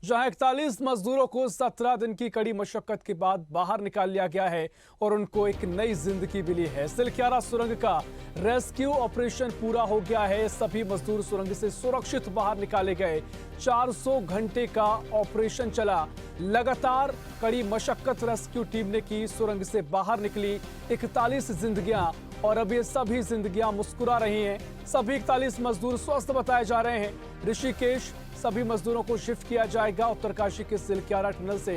जहां 41 मजदूरों को 17 दिन की कड़ी मशक्कत के बाद बाहर निकाल लिया गया है और उनको एक नई जिंदगी मिली है। सिलक्यारा सुरंग का रेस्क्यू ऑपरेशन पूरा हो गया है। सभी मजदूर सुरंग से सुरक्षित बाहर निकाले गए। 400 घंटे का ऑपरेशन चला। लगातार कड़ी मशक्कत रेस्क्यू टीम ने की। सुरंग से बाहर निकली 41 जिंदगियां और अब ये सभी जिंदगियां मुस्कुरा रही हैं। सभी 41 मजदूर स्वस्थ बताए जा रहे हैं। ऋषिकेश सभी मजदूरों को शिफ्ट किया जाएगा। उत्तरकाशी के सिलक्यारा टनल से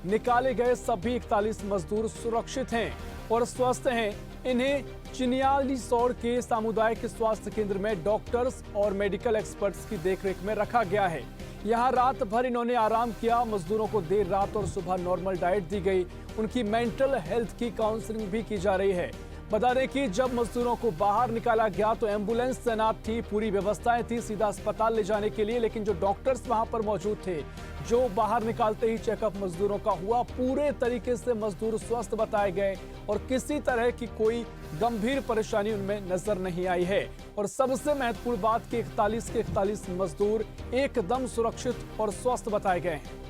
निकाले गए सभी 41 मजदूर सुरक्षित हैं और स्वस्थ हैं। इन्हें चिनियालीसौड़ के सामुदायिक स्वास्थ्य केंद्र में डॉक्टर्स और मेडिकल एक्सपर्ट्स की देखरेख में रखा गया है। यहाँ रात भर इन्होंने आराम किया। मजदूरों को देर रात और सुबह नॉर्मल डाइट दी गई। उनकी मेंटल हेल्थ की काउंसलिंग भी की जा रही है। बता दें कि जब मजदूरों को बाहर निकाला गया तो एम्बुलेंस तैनात थी, पूरी व्यवस्थाएं थी सीधा अस्पताल ले जाने के लिए, लेकिन जो डॉक्टर्स वहां पर मौजूद थे, जो बाहर निकालते ही चेकअप मजदूरों का हुआ, पूरे तरीके से मजदूर स्वस्थ बताए गए और किसी तरह की कोई गंभीर परेशानी उनमें नजर नहीं आई है। और सबसे महत्वपूर्ण बात कि 41 के 41 मजदूर एकदम सुरक्षित और स्वस्थ बताए गए हैं।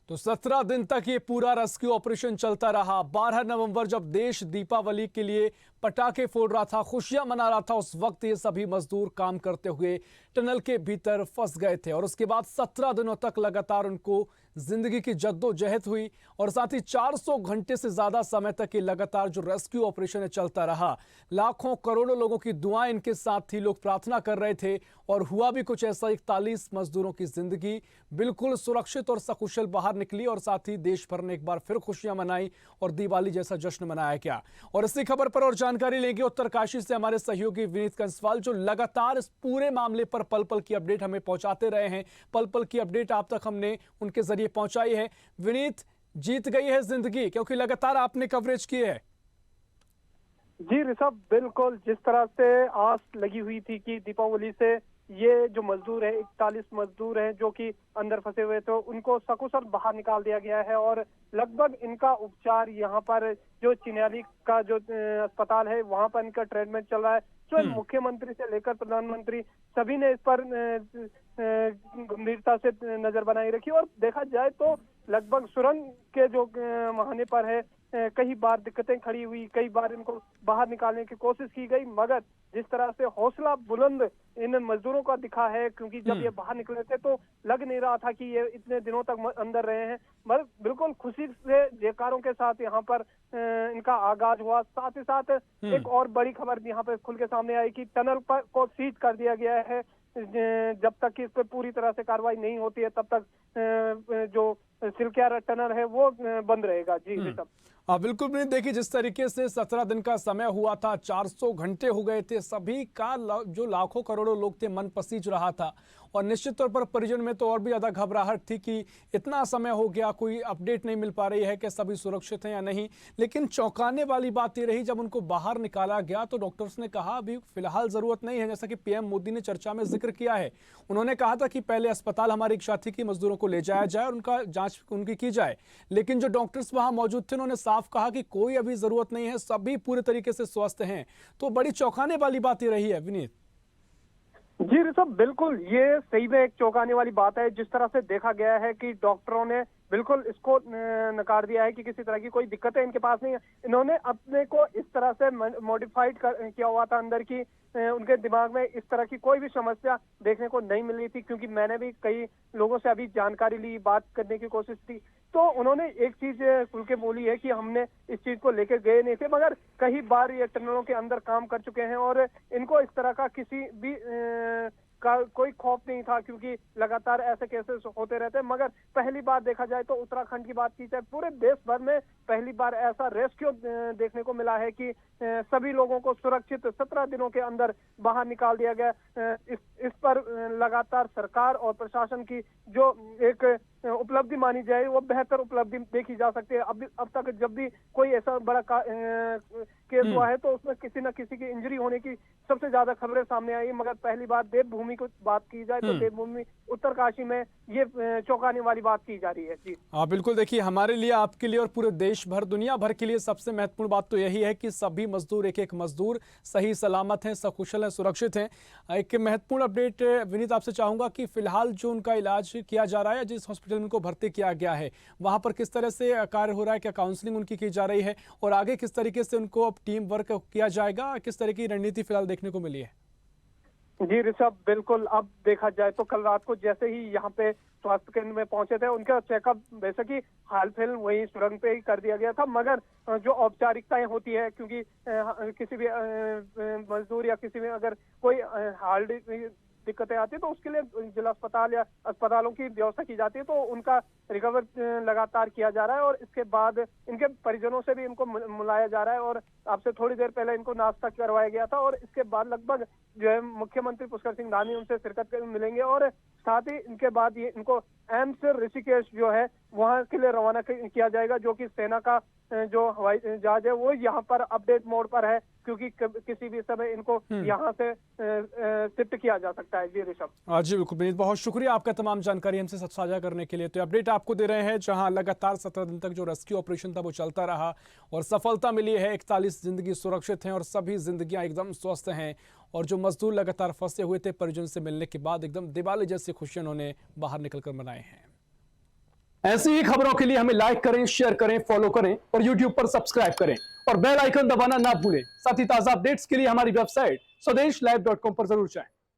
तो 17 दिन तक ये पूरा रेस्क्यू ऑपरेशन चलता रहा। 12 नवंबर जब देश दीपावली के लिए पटाखे फोड़ रहा था, खुशियां मना रहा था, उस वक्त ये सभी मजदूर काम करते हुए टनल के भीतर फंस गए थे और उसके बाद 17 दिनों तक लगातार उनको जिंदगी की जद्दोजहद हुई और साथ ही 400 घंटे से ज्यादा समय तक ये लगातार जो रेस्क्यू ऑपरेशन है चलता रहा। लाखों करोड़ों लोगों की दुआएं इनके साथ थी, लोग प्रार्थना कर रहे थे और हुआ भी कुछ ऐसा। 41 मजदूरों की जिंदगी बिल्कुल सुरक्षित और सकुशल बाहर निकली और साथ ही देश भर ने एक बार फिर खुशियां मनाई और दिवाली जैसा जश्न मनाया गया। और इसी खबर पर और जानकारी लेंगे उत्तरकाशी से हमारे सहयोगी विनीत कंसवाल, जो लगातार इस पूरे मामले पर पल पल की अपडेट हमें पहुंचाते रहे हैं। पल पल की अपडेट आप तक हमने उनके जरिए पहुंचाई है। विनीत, जीत गई है जिंदगी, क्योंकि लगातार आपने कवरेज की है। जी ऋषभ, बिल्कुल जिस तरह से आस लगी हुई थी कि दीपावली से ये जो मजदूर है, 41 मजदूर हैं जो कि अंदर फंसे हुए थे, उनको सकुशल बाहर निकाल दिया गया है और लगभग इनका उपचार यहाँ पर जो चिन्याली का जो अस्पताल है वहां पर इनका ट्रीटमेंट चल रहा है। जो मुख्यमंत्री से लेकर प्रधानमंत्री सभी ने इस पर गंभीरता से नजर बनाई रखी और देखा जाए तो लगभग सुरंग के जो महाने पर है कई बार दिक्कतें खड़ी हुई, कई बार इनको बाहर निकालने की कोशिश की गई, मगर जिस तरह से हौसला बुलंद इन मजदूरों का दिखा है, क्योंकि जब ये बाहर निकले थे तो लग नहीं रहा था कि ये इतने दिनों तक अंदर रहे हैं, मगर बिल्कुल खुशी से जयकारों के साथ यहाँ पर इनका आगाज हुआ। साथ ही साथ एक और बड़ी खबर यहाँ पे खुल के सामने आई कि टनल पर को सीज कर दिया गया है। जब तक कि इस पर पूरी तरह से कार्रवाई नहीं होती है तब तक जो सिलक्यारा टनल है वो बंद रहेगा। जी ऋषभ। हाँ बिल्कुल नहीं, देखिए जिस तरीके से 17 दिन का समय हुआ था, 400 घंटे हो गए थे, सभी का जो लाखों करोड़ों लोग थे मन पसीज रहा था और निश्चित तौर पर परिजन में तो और भी ज्यादा घबराहट थी कि इतना समय हो गया, कोई अपडेट नहीं मिल पा रही है कि सभी सुरक्षित हैं या नहीं। लेकिन चौंकाने वाली बात ये रही जब उनको बाहर निकाला गया तो डॉक्टर्स ने कहा अभी फिलहाल जरूरत नहीं है, जैसा कि पीएम मोदी ने चर्चा में जिक्र किया है। उन्होंने कहा था कि पहले अस्पताल हमारी इच्छा थी कि मजदूरों को ले जाया जाए और उनका जांच उनकी की जाए, लेकिन जो डॉक्टर्स वहां मौजूद थे उन्होंने साफ कहा कि कोई अभी जरूरत नहीं है, सभी पूरे तरीके से स्वस्थ हैं। तो बड़ी चौंकाने वाली बात ये रही है विनीत। जी ऋषभ, बिल्कुल ये सही में एक चौंकाने वाली बात है। जिस तरह से देखा गया है कि डॉक्टरों ने बिल्कुल इसको नकार दिया है कि किसी तरह की कोई दिक्कतें इनके पास नहीं है। इन्होंने अपने को इस तरह से मॉडिफाइड किया हुआ था अंदर की उनके दिमाग में इस तरह की कोई भी समस्या देखने को नहीं मिल रही थी, क्योंकि मैंने भी कई लोगों से अभी जानकारी ली, बात करने की कोशिश की, तो उन्होंने एक चीज खुल के बोली है कि हमने इस चीज को लेकर गए नहीं थे, मगर कई बार ये टनलों के अंदर काम कर चुके हैं और इनको इस तरह का किसी भी का कोई खौफ नहीं था, क्योंकि लगातार ऐसे केसेस होते रहते हैं। मगर पहली बार देखा जाए तो उत्तराखंड की बात की जाए, पूरे देश भर में पहली बार ऐसा रेस्क्यू देखने को मिला है कि सभी लोगों को सुरक्षित 17 दिनों के अंदर बाहर निकाल दिया गया। इस पर लगातार सरकार और प्रशासन की जो एक उपलब्धि मानी जाए, वो बेहतर उपलब्धि देखी जा सकती है। अब तक जब भी कोई ऐसा बड़ा केस हुआ है तो उसमें किसी न किसी की इंजरी होने की सबसे ज्यादा खबरें सामने आई, मगर पहली बार देवभूमि की बात की जाए तो देवभूमि उत्तरकाशी में ये चौंकाने वाली बात की जा रही है। जी हाँ बिल्कुल, देखिए हमारे लिए, आपके लिए और पूरे देश भर, दुनिया भर के लिए सबसे महत्वपूर्ण बात तो यही है कि सभी मजदूर, एक एक मजदूर सही सलामत हैं, सकुशल हैं, सुरक्षित हैं। एक महत्वपूर्ण अपडेट विनीत आपसे चाहूंगा कि फिलहाल जो उनका इलाज किया जा रहा है, जिस हॉस्पिटल में उनको भर्ती किया गया है, वहां पर किस तरह से कार्य हो रहा है, क्या काउंसलिंग उनकी की जा रही है और आगे किस तरीके से उनको अब टीम वर्क किया जाएगा, किस तरह की रणनीति फिलहाल देखने को मिली है? जी ऋषभ, बिल्कुल अब देखा जाए तो कल रात को जैसे ही यहाँ पे स्वास्थ्य केंद्र में पहुंचे थे, उनका चेकअप वैसे कि हाल फिलहाल वही सुरंग पे ही कर दिया गया था, मगर जो औपचारिकताएं होती है, क्योंकि किसी भी मजदूर या किसी में अगर कोई हार्ट दिक्कतें आती है तो उसके लिए जिला अस्पताल या अस्पतालों की व्यवस्था की जाती है, तो उनका रिकवर लगातार किया जा रहा है और इसके बाद इनके परिजनों से भी इनको मिलाया जा रहा है और आपसे थोड़ी देर पहले इनको नाश्ता करवाया गया था और इसके बाद लगभग जो है मुख्यमंत्री पुष्कर सिंह धामी उनसे शिरकत मिलेंगे और साथ ही इनके बाद ये इनको एम्स ऋषिकेश जो है वहां के लिए रवाना किया जाएगा, जो कि सेना का जो हवाई जहाज है वो यहाँ पर अपडेट मोड पर है, क्योंकि किसी भी समय इनको यहाँ से शिफ्ट किया जा सकता है। जी ऋषभ। जी बिल्कुल विनीत, बहुत शुक्रिया आपका तमाम जानकारी हमसे साझा करने के लिए। तो अपडेट आपको दे रहे हैं, जहां लगातार 17 दिन तक जो रेस्क्यू ऑपरेशन था वो चलता रहा और सफलता मिली है। 41 जिंदगी सुरक्षित हैं और सभी जिंदगियां एकदम स्वस्थ हैं और जो मजदूर लगातार फंसे हुए थे, परिजन से मिलने के बाद एकदम दिवाली जैसी खुशियां उन्होंने बाहर निकलकर मनाए हैं। ऐसी ही खबरों के लिए हमें लाइक करें, शेयर करें, फॉलो करें और यूट्यूब पर सब्सक्राइब करें और बेल आइकन दबाना ना भूलें। साथ ही ताजा अपडेट्स के लिए हमारी वेबसाइट swdeshlive.com पर जरूर जाएं।